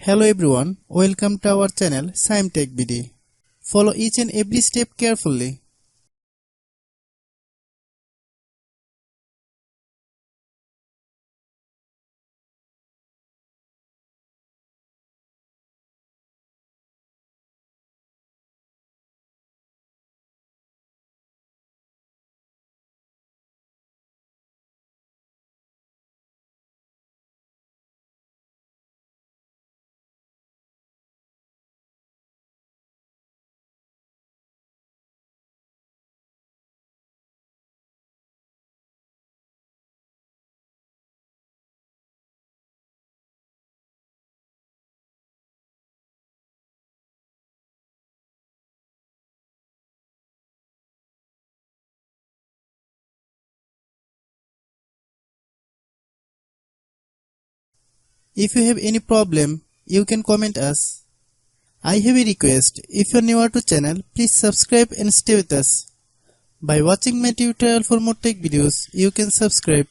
Hello everyone, welcome to our channel Shaem TechBD. Follow each and every step carefully. If you have any problem, you can comment us. I have a request, if you are new to channel, please subscribe and stay with us. By watching my tutorial for more tech videos, you can subscribe.